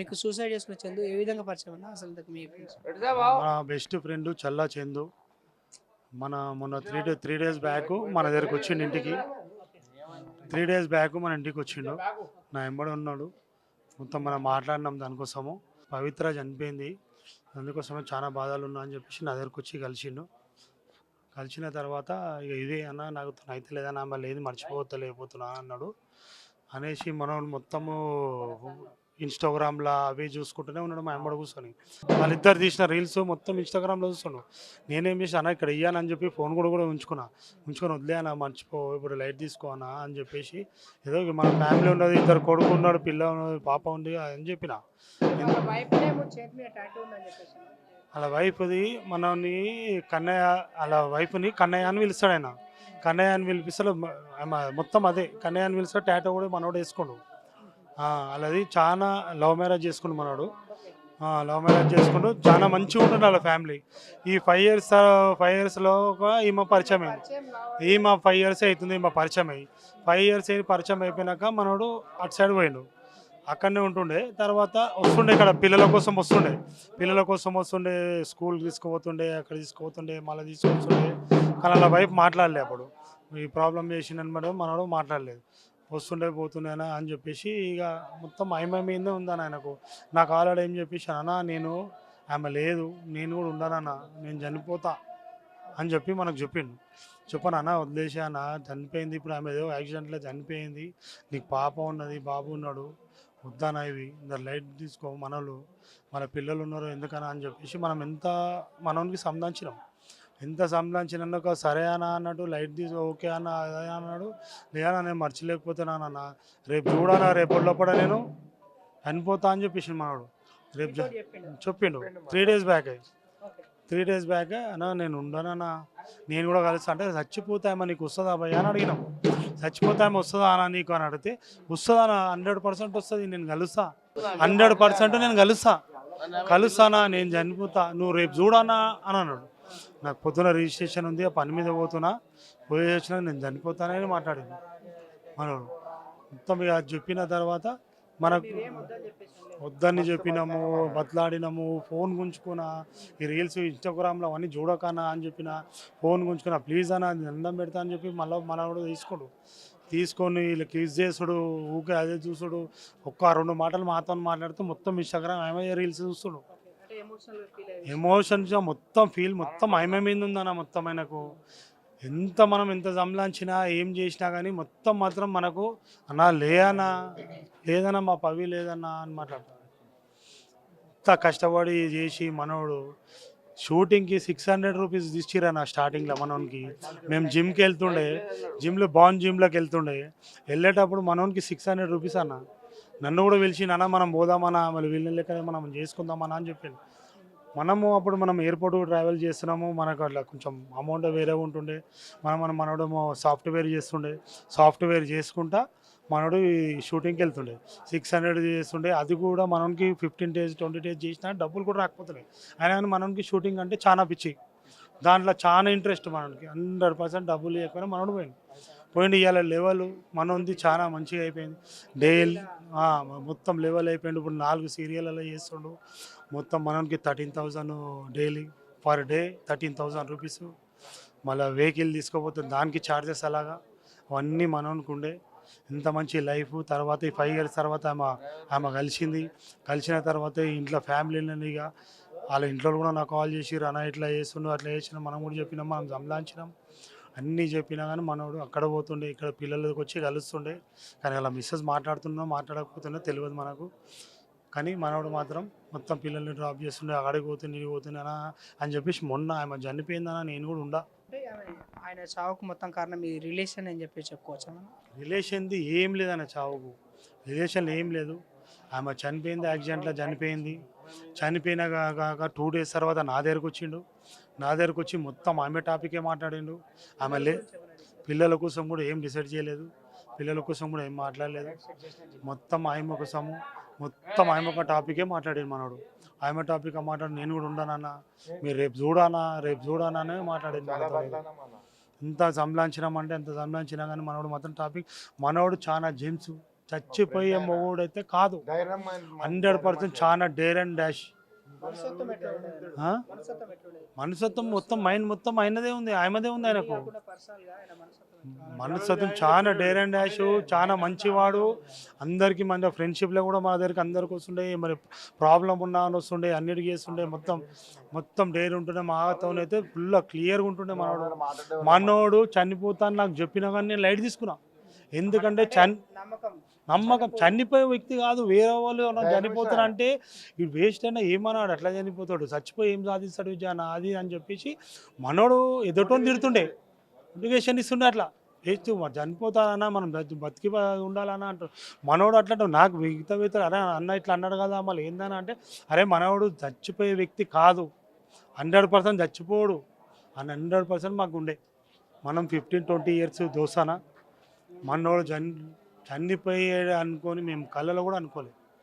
మీకు సూసైడ్ చేసుకున్న చందు ఏ విధంగా పరిచయం అన్న అసలు ఇంతకు మీ ఫ్రెండ్స్? మా బెస్ట్ ఫ్రెండ్ చల్లా చందు మొన్న 3 డేస్ బ్యాక్ మన దగ్గరికి వచ్చిండు ఇంటికి. 3 డేస్ బ్యాక్ మన ఇంటికి వచ్చిండు, నా ఎంబడి ఉన్నాడు. మొత్తం మనం మాట్లాడినాం దానికోసము. పవిత్ర చనిపోయింది, అందుకోసమే చాలా బాధలు ఉన్నా అని చెప్పేసి నా దగ్గరకు వచ్చి కలిసిండు. కలిసిన తర్వాత ఇక ఇదే అన్న నాకు అయితే లేదన్నా మళ్ళీ ఏది మర్చిపోతలేకపోతున్నా అన్నాడు. అనేసి మనం మొత్తము ఇన్స్టాగ్రామ్లో అవి చూసుకుంటూనే ఉన్నాడు మా అమ్మడు కూర్చొని. వాళ్ళిద్దరు తీసిన రీల్స్ మొత్తం ఇన్స్టాగ్రామ్లో చూస్తున్నాడు. నేనేం చేసి అన్న ఇక్కడ ఇయ్యానని చెప్పి ఫోన్ కూడా ఉంచుకొని వదిలే అన్న మర్చిపో ఇప్పుడు లైట్ తీసుకో అన్న అని చెప్పేసి, ఏదో మన ఫ్యామిలీ ఉన్నది, ఇద్దరు కొడుకు ఉన్నాడు, పిల్ల ఉన్నది, పాప ఉంది అని చెప్పిన. అలా వైఫ్ది మనని కన్నయ్య, అలా వైఫ్ని కన్నయ్య అని పిలుస్తాడు ఆయన. కన్నయ్య అని పిలిపిస్తాడు మొత్తం అదే కన్నయ్య అని పిలుస్తాడు. టాటో కూడా మనోడు వేసుకోండు. అలాది చాలా లవ్ మ్యారేజ్ చేసుకుండు మనోడు. లవ్ మ్యారేజ్ చేసుకుంటూ చాలా మంచిగా ఉంటుంది వాళ్ళ ఫ్యామిలీ. ఈ 5 ఇయర్స్లో ఈమె పరిచయం అయింది. ఈమె 5 ఇయర్స్ అవుతుంది ఈమె పరిచయం అయ్యి. 5 ఇయర్స్ పరిచయం అయిపోయినాక మనోడు అటు సైడ్ పోయిండు, అక్కడనే ఉంటుండే. తర్వాత వస్తుండే ఇక్కడ పిల్లల కోసం వస్తుండే, స్కూల్ తీసుకుపోతుండే, అక్కడ తీసుకుపోతుండే, మళ్ళీ తీసుకొస్తుండే. కానీ అలా వైపు మాట్లాడలే అప్పుడు. ఈ ప్రాబ్లం చేసిందని మేడం మనోడు మాట్లాడలేదు. వస్తుండే పోతుండేనా అని చెప్పేసి ఇక మొత్తం ఆమె మీదే ఉందని ఆయనకు. నాకు ఆల్రెడీ ఏం చెప్పేసి అన్న నేను ఆమె లేదు, నేను కూడా ఉండనన్నా, నేను చనిపోతా అని చెప్పి మనకు చెప్పిండు. చెప్పను అన్న వదిలేసి అన్న చనిపోయింది, ఇప్పుడు ఆమె ఏదో యాక్సిడెంట్లో చనిపోయింది, నీకు పాప ఉన్నది, బాబు ఉన్నాడు, వద్దానా ఇవి లైట్ తీసుకో, మనలు మన పిల్లలు ఉన్నారు ఎందుకన్నా అని చెప్పేసి మనం మనోనికి సంబంధించినందుకు సరే అన్న అన్నట్టు లైట్ తీసి ఓకే అన్న అదే అన్నాడు. లేదా నేను మర్చిలేకపోతున్నానన్న, రేపు చూడాలా, రేపు లోపల నేను చనిపోతా అని చెప్పేసి మనోడు రేపు చెప్పిండు. 3 డేస్ బ్యాక్ అన్న నేను ఉండనన్నా, నేను కూడా కలుస్తా అంటే చచ్చిపోతామో నీకు వస్తుందా భయ్య అని అడిగినాం. చచ్చిపోతామో వస్తుందా అన్న నీకు అని అడిగితే వస్తుందా 100% వస్తుంది, నేను కలుస్తా 100% నేను కలుస్తానా, నేను చనిపోతా, నువ్వు రేపు చూడన్నా అని అన్నాడు. నాకు పొద్దున రిజిస్ట్రేషన్ ఉంది, ఆ పని మీద పోయి వచ్చినా నేను చనిపోతానని మాట్లాడింది మనోడు. మొత్తం ఇక చెప్పిన తర్వాత మనకు వద్దని చెప్పినాము, బతలాడినాము, ఫోన్ గుంజుకున్నా, ఈ రీల్స్ ఇన్స్టాగ్రామ్లో అవన్నీ చూడకనా అని చెప్పిన, ఫోన్ గుంజుకున్నా ప్లీజ్ అన్న దండం పెడతా అని చెప్పి మళ్ళీ మనోడు తీసుకొని వీళ్ళు కిస్ చేసుడు, ఊకే అదే చూసుడు, ఒక్క 2 మాటలు మాతో మాట్లాడుతూ మొత్తం ఇన్స్టాగ్రామ్ ఆమె రీల్స్ చూస్తుడు. ఎమోషన్స్గా మొత్తం ఆమె మీద ఉందన్న. మొత్తం ఆయనకు మనం ఎంత సంలాంచినా ఏం చేసినా కానీ మొత్తం మాత్రం మనకు అన్నా లేదన్నా మా పవి లేదన్నా అని మాట్లాడతాడు. ఇంత కష్టపడి చేసి మనోడు షూటింగ్కి 600 రూపీస్ ఇచ్చిరన్న స్టార్టింగ్లో మనోనికి. మేము జిమ్లోకి వెళ్ళేటప్పుడు మనోనికి 600 రూపీస్ అన్న. నన్ను కూడా పిలిచి నాన్న మనం పోదామన్నా, మళ్ళీ వీళ్ళ లెక్క మనం చేసుకుందామన్నా అని చెప్పింది. అప్పుడు మనం ఎయిర్పోర్ట్ ట్రావెల్ చేస్తున్నాము, మనకు అట్లా కొంచెం అమౌంట్ వేరే ఉంటుండే. మనోడేమో సాఫ్ట్వేర్ చేసుకుంటా మనోడు ఈ షూటింగ్కి వెళ్తుండే. 600 చేస్తుండే. అది కూడా మనకి 15 days 20 days చేసినా డబ్బులు కూడా రాకపోతున్నాయి. అయినా కానీ మనకి షూటింగ్ అంటే చాలా పిచ్చి, దాంట్లో చాలా ఇంట్రెస్ట్ మనకి. 100% డబ్బులు లేకపోయినా మనోడు పోయింది. ఇవాళ లెవెల్ మనది చాలా మంచిగా అయిపోయింది. డైలీ మొత్తం లెవెల్ అయిపోయింది. ఇప్పుడు 4 సీరియల్లో చేస్తుండు. మొత్తం మనకి 13,000 డైలీ, పర్ డే 13,000 రూపీస్. మళ్ళీ వెహికల్ తీసుకోపోతే దానికి ఛార్జెస్, అలాగా అవన్నీ మనకి ఉండే. ఇంత మంచి లైఫ్. తర్వాత ఈ 5 years తర్వాత ఆమె కలిసిన తర్వాత ఇంట్లో ఫ్యామిలీని ఇక వాళ్ళ ఇంట్లో కూడా నాకు కాల్ చేసి అన్న ఇట్లా చేస్తుండు అట్లా చేసినాం, మనం కూడా చెప్పినాం, మనం సంలాంచినాం, అన్నీ చెప్పినా కానీ మనోడు అక్కడ పోతుండే, ఇక్కడ పిల్లలకి వచ్చి కలుస్తుండే. కానీ అలా మిస్సెస్ మాట్లాడకపోతున్నా తెలియదు మనకు. కానీ మనోడు మాత్రం మొత్తం పిల్లల్ని డ్రాప్ చేస్తుండే, అక్కడికి పోతుండే నీకు పోతుండేనా అని చెప్పేసి. మొన్న ఆమె చనిపోయిందన్నా నేను కూడా ఉండా. ఆయన చావుకు మొత్తం కారణం మీ రిలేషన్ అని చెప్పి చెప్పుకోవచ్చా? రిలేషన్ది ఏం లేదన్న, చావుకు రిలేషన్ ఏం లేదు. ఆమె చనిపోయింది, యాక్సిడెంట్లో చనిపోయిన కాక 2 days తర్వాత నా దగ్గరకు వచ్చి మొత్తం ఆమె టాపికే మాట్లాడిండు. ఆమె పిల్లల కోసం కూడా ఏం డిసైడ్ చేయలేదు, పిల్లల కోసం కూడా ఏం మాట్లాడలేదు. మొత్తం ఆమె ఒక టాపికే మాట్లాడాడు మనోడు. ఆమె టాపిక్ మాట్లాడి నేను కూడా ఉండనన్నా, మీరు రేపు చూడానా మాట్లాడింది. ఎంత సంలాంచినామంటే ఎంత సంలాంచినా కానీ మనోడు మాత్రం మనోడు చాలా చచ్చిపోయే మొగుడైతే కాదు. 100% చాలా డేర్ అండ్ డాష్. మనస్తత్వం ఎట్లా ఉండేది? ఆ? మనస్తత్వం ఎట్లా ఉండేది? మనస్తత్వం మొత్తం మైండ్ మొత్తం ఆయనదే ఉంది, ఆయనదే ఉంది ఆయనకు. కాకుండా personal గా ఆయన మనస్తత్వం ఎట్లా? మనస్తత్వం చాలా డేర్ అండ్ డాష్, చాలా మంచివాడు. అందరికీ మన ఫ్రెండ్షిప్లో కూడా మా దగ్గరికి అందరికి వస్తుండే, మరి ప్రాబ్లం ఉన్నా అని వస్తుండే, అన్నిటికీ చేస్తుండే. మొత్తం డేర్ ఉంటుండే. మాతో అయితే ఫుల్ క్లియర్గా ఉంటుండే మనోడు చనిపోతాను నాకు చెప్పినా కానీ నేను లైట్ తీసుకున్నా. ఎందుకంటే నమ్మకం చనిపోయే వ్యక్తి కాదు, వేరే వాళ్ళు ఎవరైనా చనిపోతారు అంటే ఇది వేస్ట్ అయినా ఏమన్నాడు, అట్లా చనిపోతాడు, చచ్చిపోయి ఏం సాధిస్తాడు విజయాన అది అని చెప్పేసి మనోడు ఎదుటోని తిడుతుండే, మోటివేషన్ ఇస్తుండే. అట్లా వేస్ట్ మరి చనిపోతారన్నా మనం బతికి ఉండాలన్నా అంటారు. మనోడు అట్లా నాకు మిగతా అరే అన్న ఇట్లా అన్నాడు కదా మళ్ళీ ఏందని అంటే, అరే మనోడు చచ్చిపోయే వ్యక్తి కాదు, 100% చచ్చిపోడు అని 100% మాకు ఉండే. మనం 15-20 ఇయర్స్ దోస్తానా, మనోడు చనిపోయాడు అనుకొని మేము కళ్ళలో కూడా అనుకోలేదు.